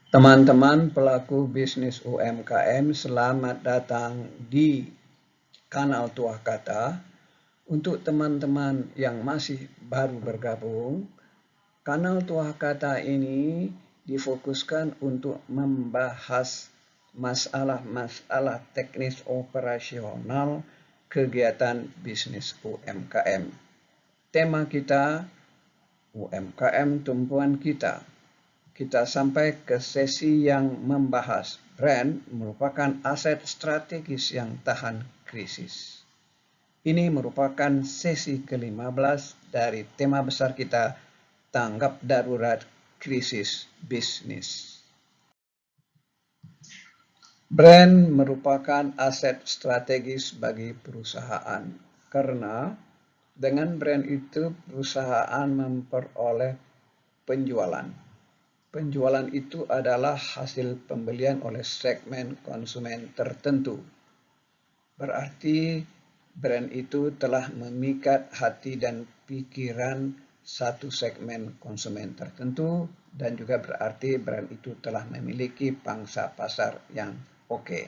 Teman-teman pelaku bisnis UMKM, selamat datang di kanal Tuah Kata. Untuk teman-teman yang masih baru bergabung, kanal Tuah Kata ini difokuskan untuk membahas masalah-masalah teknis operasional kegiatan bisnis UMKM. Tema kita, UMKM tumpuan kita. Kita sampai ke sesi yang membahas brand merupakan aset strategis yang tahan krisis. Ini merupakan sesi ke-15 dari tema besar kita, tanggap darurat krisis bisnis. Brand merupakan aset strategis bagi perusahaan karena dengan brand itu perusahaan memperoleh penjualan. Penjualan itu adalah hasil pembelian oleh segmen konsumen tertentu. Berarti brand itu telah memikat hati dan pikiran satu segmen konsumen tertentu, dan juga berarti brand itu telah memiliki pangsa pasar yang oke.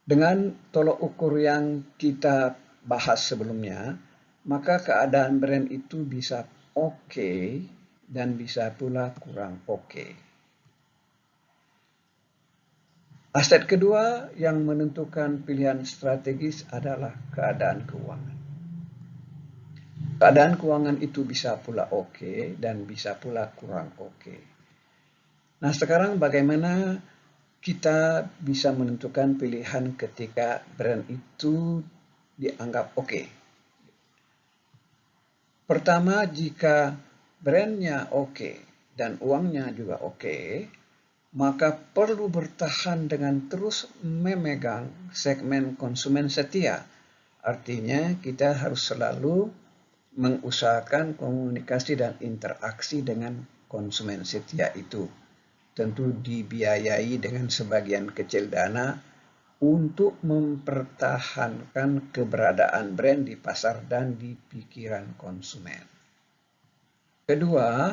Dengan tolok ukur yang kita bahas sebelumnya, maka keadaan brand itu bisa oke dan bisa pula kurang oke. Aset kedua yang menentukan pilihan strategis adalah keadaan keuangan. Keadaan keuangan itu bisa pula oke dan bisa pula kurang oke. Nah, sekarang bagaimana kita bisa menentukan pilihan ketika brand itu dianggap oke? Pertama, jika brandnya oke dan uangnya juga oke, maka perlu bertahan dengan terus memegang segmen konsumen setia. Artinya kita harus selalu mengusahakan komunikasi dan interaksi dengan konsumen setia itu. Tentu dibiayai dengan sebagian kecil dana untuk mempertahankan keberadaan brand di pasar dan di pikiran konsumen. Kedua,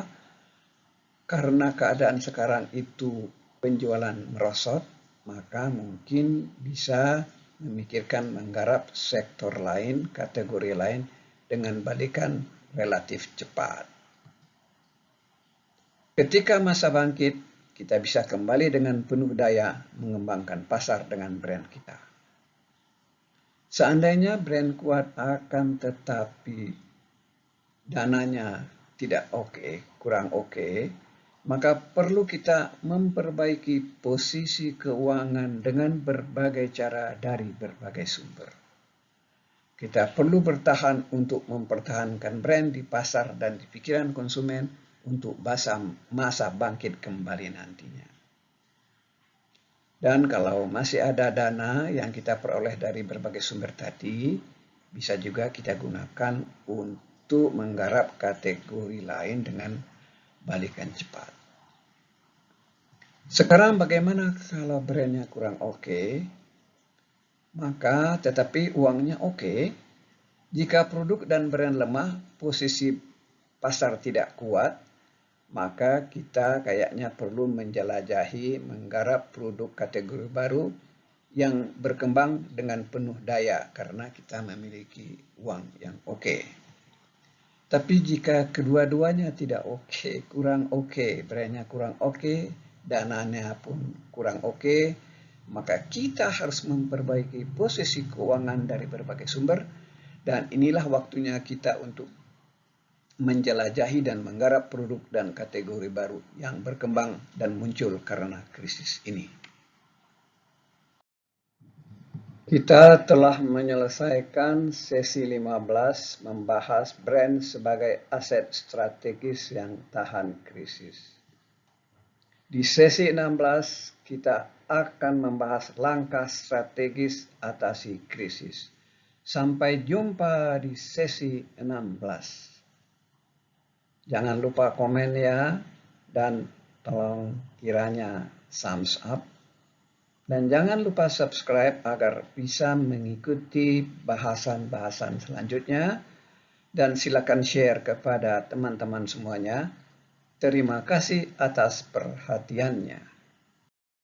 karena keadaan sekarang itu penjualan merosot, maka mungkin bisa memikirkan menggarap sektor lain, kategori lain dengan balikan relatif cepat. Ketika masa bangkit, kita bisa kembali dengan penuh daya mengembangkan pasar dengan brand kita. Seandainya brand kuat akan tetapi dananya tidak oke, kurang oke, maka perlu kita memperbaiki posisi keuangan dengan berbagai cara dari berbagai sumber. Kita perlu bertahan untuk mempertahankan brand di pasar dan di pikiran konsumen untuk masa bangkit kembali nantinya. Dan kalau masih ada dana yang kita peroleh dari berbagai sumber tadi, bisa juga kita gunakan untuk menggarap kategori lain dengan balikan cepat. Sekarang bagaimana kalau brandnya kurang oke? Maka tetapi uangnya oke. Jika produk dan brand lemah, posisi pasar tidak kuat, maka kita kayaknya perlu menjelajahi, menggarap produk kategori baru yang berkembang dengan penuh daya karena kita memiliki uang yang oke. Tapi jika kedua-duanya tidak oke, kurang oke, brandnya kurang oke, dananya pun kurang oke, maka kita harus memperbaiki posisi keuangan dari berbagai sumber, dan inilah waktunya kita untuk menjelajahi dan menggarap produk dan kategori baru yang berkembang dan muncul karena krisis ini. Kita telah menyelesaikan sesi 15 membahas brand sebagai aset strategis yang tahan krisis. Di sesi 16 kita akan membahas langkah strategis atasi krisis. Sampai jumpa di sesi 16. Jangan lupa komen ya, dan tolong kiranya thumbs up. Dan jangan lupa subscribe agar bisa mengikuti bahasan-bahasan selanjutnya. Dan silakan share kepada teman-teman semuanya. Terima kasih atas perhatiannya.